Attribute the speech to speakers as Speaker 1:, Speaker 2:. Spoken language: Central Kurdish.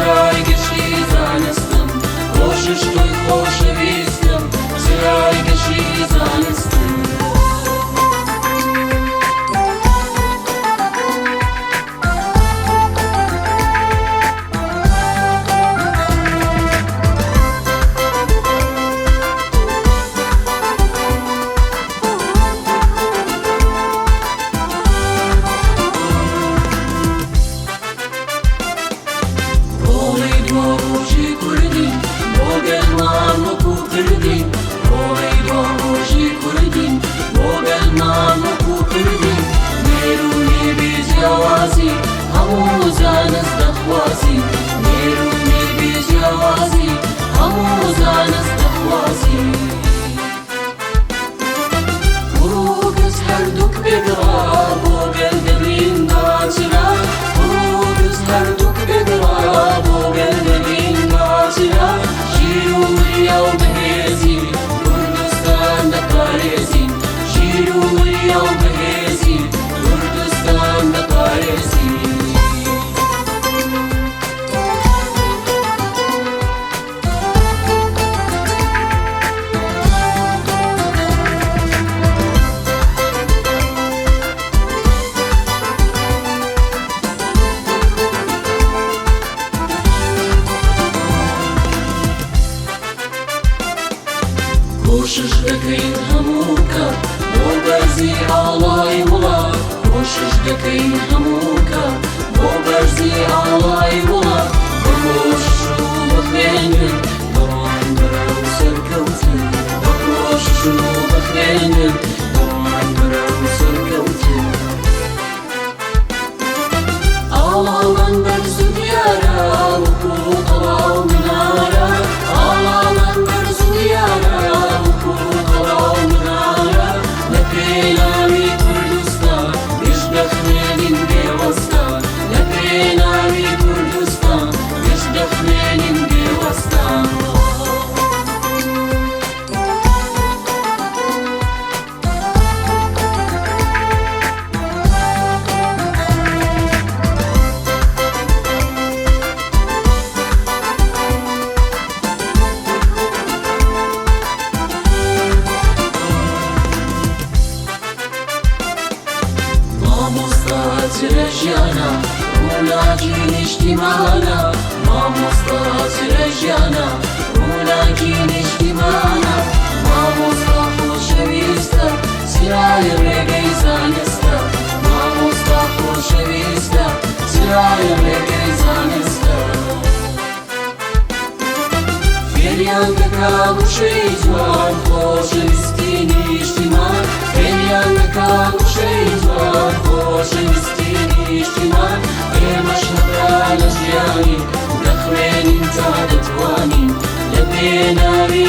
Speaker 1: سرای گشی زانستم خوشش توی خوشویستم سرای گشی زانستم کوشش دەکەین هەموو کات بۆ بەرزی ئاڵای وڵات کوشش دەکەین هەموو کات بۆ بەرزی ئاڵای وڵات بە کۆشش و بە خوێندن بەڕوان بەرەو سەرکەوتن بە کۆشش و بە خوێندن بەڕوان بەرەو سەرکەوتن ئاڵاڵان بەرز و دیارە وەکو قەڵاو منارە ئاڵاڵان بەرز و دیارە رجانا ولكن اجتماعنا مامۆستا رجانا ولكن اجتماعنا مامۆستا خۆشەویستە سرای ڕێگەی زانستە مامۆستا خۆشەویستە سرای ڕێگەی زانستە فێریان دەکا وشەی جوان خۆشەویستی نیشتیمان فێریان دەکا وشەی جوان خۆشەویستی نیشتیمان ئێمەش هەبرا لە ژیانی دەخوێنین تا دەتوانین لە پێناوی